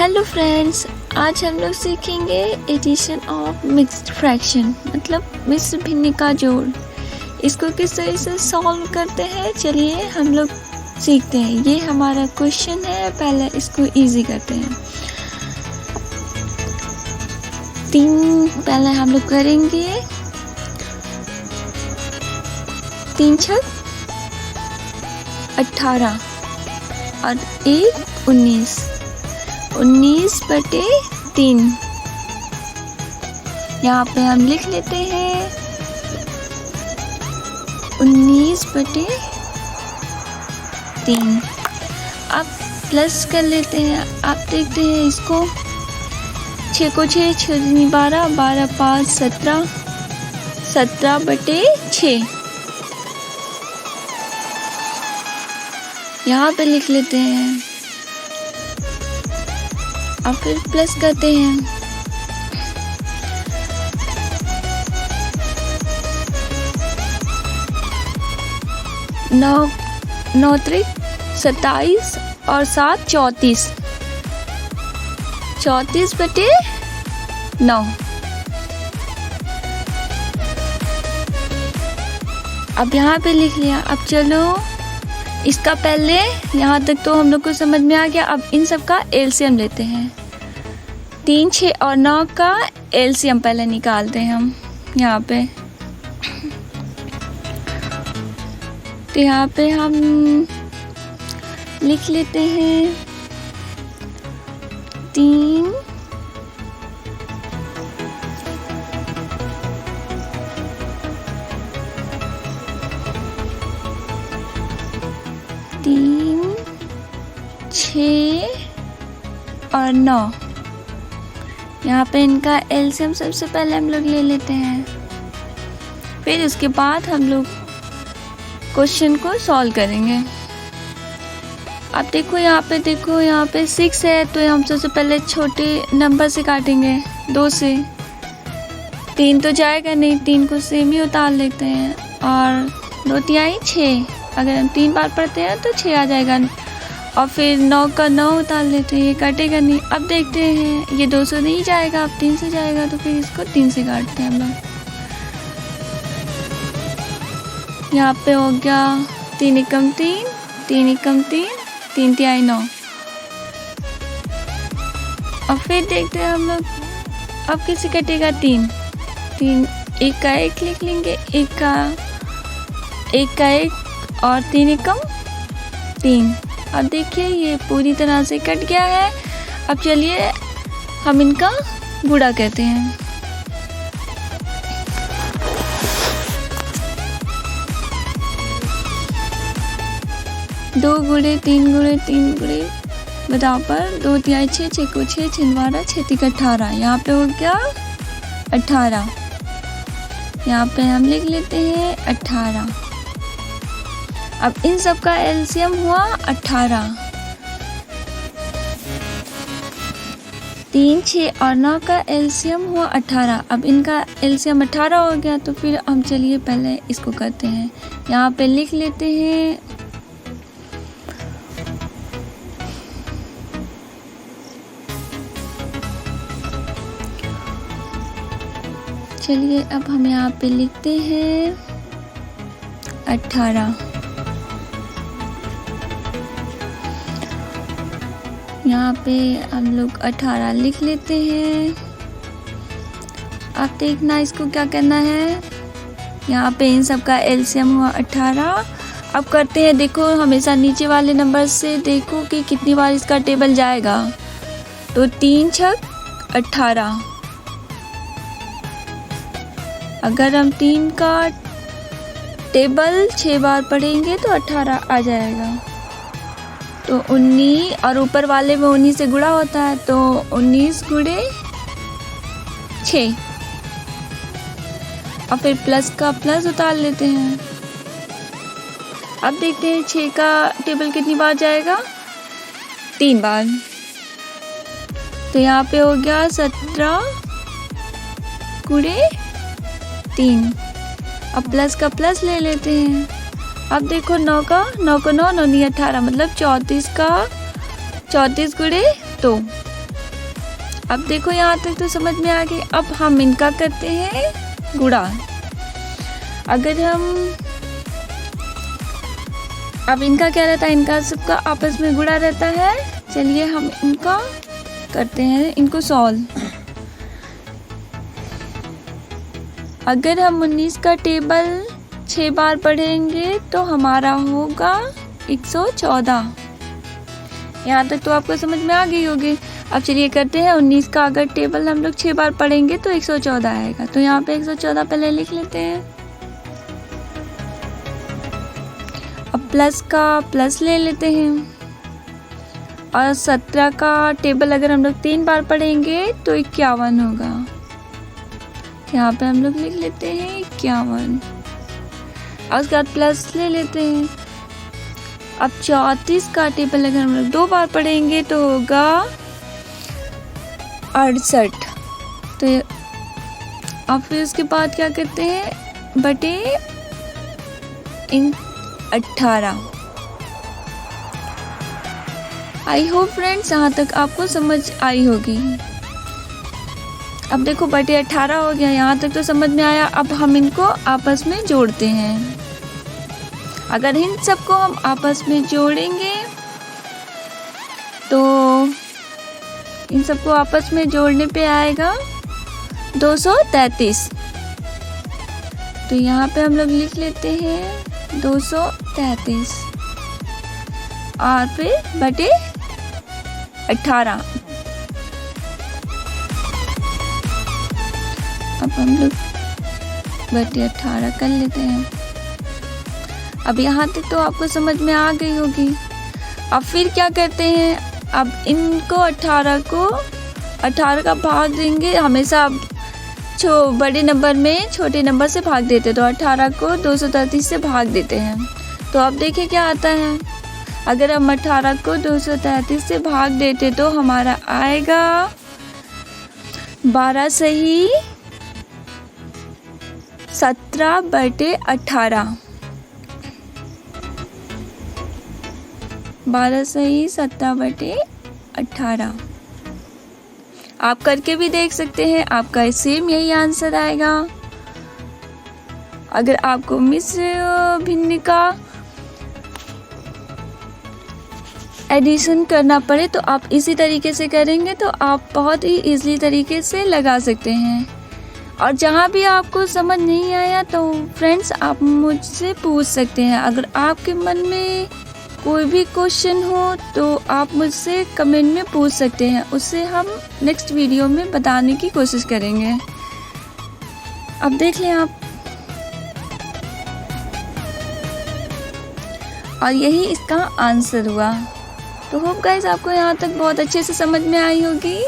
Hello friends, आज हम लोग सीखेंगे एडिशन ऑफ मिक्स्ड फ्रैक्शन मतलब मिश्र भिन्न का जोड़। इसको किस तरह से सॉल्व करते हैं चलिए हम लोग सीखते हैं। ये हमारा क्वेश्चन है, पहले इसको इजी करते हैं। पहले हम लोग करेंगे 3 छक 18 और 1 19 19/3। यहाँ पे हम लिख लेते हैं 19/3। अब प्लस कर लेते हैं। आप देखते हैं इसको 6 को 6 6 12 12 5 17 17/6। यहाँ पे लिख लेते हैं और फिर प्लस करते हैं। नौ 27 और 7 34 34/9। अब यहाँ पे लिख लिया। अब चलो इसका पहले यहाँ तक तो हम लोग को समझ में आ गया। अब इन सब का एलसीएम लेते हैं। 3 6 और 9 का एलसीएम पहले निकालते हैं हम यहाँ पे। तो यहाँ पे हम लिख लेते हैं 3 6 और 9। यहाँ पे इनका एलसीएम सबसे पहले हम लोग ले लेते हैं, फिर उसके बाद हम लोग क्वेश्चन को सॉल्व करेंगे। अब देखो यहाँ पे 6 है तो हम सबसे पहले छोटे नंबर से काटेंगे 2 से। 3 तो जाएगा नहीं, 3 को सेम ही उतार लेते हैं और 2 तिहाई 6। अगर हम 3 बार पढ़ते हैं तो 6 आ जाएगा और फिर 9 का 9 उतार लेते हैं, ये कटेगा नहीं। अब देखते हैं ये 2 से नहीं जाएगा, अब 3 से जाएगा तो फिर इसको 3 से काटते हैं हम लोग। यहाँ पे हो गया 3 एकम 3 3 एकम 3 3 तिहाई 9। और फिर देखते हैं हम लोग अब कैसे कटेगा। 3 1 का 1 लिख लेंगे, 1 का 1 और 3 एकम 3। अब देखिए ये पूरी तरह से कट गया है। अब चलिए हम इनका गुणा कहते हैं। दो गुणे 3 गुणे 3 गुणे बराबर 2 तिहाई 6 6 को 6 6 12 6 3 18। यहाँ पे हो गया 18। यहाँ पे हम लिख लेते हैं 18। अब इन सब का एलसीएम हुआ 18। 3 6 और 9 का एलसीएम हुआ 18। अब इनका एलसीएम 18 हो गया तो फिर हम चलिए पहले इसको करते हैं। यहाँ पे लिख लेते हैं चलिए अब हम यहाँ पे लिखते हैं 18। यहाँ पे हम लोग 18 लिख लेते हैं। अब देखना इसको क्या करना है। यहाँ पे इन सब का एलसीएम हुआ 18। अब करते हैं, देखो हमेशा नीचे वाले नंबर से देखो कि कितनी बार इसका टेबल जाएगा। तो 3 छक 18। अगर हम 3 का टेबल 6 बार पढ़ेंगे तो 18 आ जाएगा। तो 19 और ऊपर वाले में 19 से गुणा होता है तो 19 गुणे 6 और फिर प्लस का प्लस उतार लेते हैं। अब देखते हैं 6 का टेबल कितनी बार जाएगा, 3 बार। तो यहाँ पे हो गया 17 गुणे 3। अब प्लस का प्लस ले लेते हैं। अब देखो 9 को 9 9 9 18 मतलब 34 का 34 गुणे 2 अब देखो यहाँ तक तो समझ में आ गई। अब हम इनका करते हैं गुणा। अगर हम अब इनका क्या रहता है, इनका सबका आपस में गुणा रहता है। चलिए हम इनका करते हैं, इनको सॉल्व। अगर हम 19 का टेबल 6 बार पढ़ेंगे तो हमारा होगा 114। यहाँ तक तो आपको समझ में आ गई होगी। अब चलिए करते हैं 19 का अगर टेबल हम लोग 6 बार पढ़ेंगे तो 114 आएगा। तो यहाँ पे 114 पहले लिख लेते हैं। अब प्लस का प्लस ले लेते हैं। और 17 का टेबल अगर हम लोग 3 बार पढ़ेंगे तो 51 होगा। यहाँ पे हम लोग लिख लेते हैं 51। और उसके बाद प्लस ले लेते हैं। अब 34 का टेबल अगर हम लोग 2 बार पढ़ेंगे तो होगा 68। तो अब फिर उसके बाद क्या करते हैं, बटे इन 18। आई होप फ्रेंड्स यहाँ तक आपको समझ आई होगी। अब देखो बटे 18 हो गया, यहाँ तक तो समझ में आया। अब हम इनको आपस में जोड़ते हैं। अगर इन सबको हम आपस में जोड़ेंगे तो इन सबको आपस में जोड़ने पे आएगा 233। तो यहाँ पे हम लोग लिख लेते हैं 233 और फिर बटे 18। अब हम लोग बटे 18 कर लेते हैं। अब यहाँ तक तो आपको समझ में आ गई होगी। अब फिर क्या करते हैं, अब इनको 18 का भाग देंगे। हमेशा अब बड़े नंबर में छोटे नंबर से भाग देते, तो 18 को 233 से भाग देते हैं। तो अब देखिए क्या आता है। अगर हम 18 को 233 से भाग देते तो हमारा आएगा 12 सही 17/18। 12 सही 17/18। आप करके भी देख सकते हैं, आपका सेम यही आंसर आएगा। अगर आपको मिश्र भिन्न का एडिशन करना पड़े तो आप इसी तरीके से करेंगे तो आप बहुत ही इजीली तरीके से लगा सकते हैं। और जहाँ भी आपको समझ नहीं आया तो फ्रेंड्स आप मुझसे पूछ सकते हैं। अगर आपके मन में कोई भी क्वेश्चन हो तो आप मुझसे कमेंट में पूछ सकते हैं, उससे हम नेक्स्ट वीडियो में बताने की कोशिश करेंगे। अब देख लें आप, और यही इसका आंसर हुआ। तो होप गाइस आपको यहाँ तक बहुत अच्छे से समझ में आई होगी।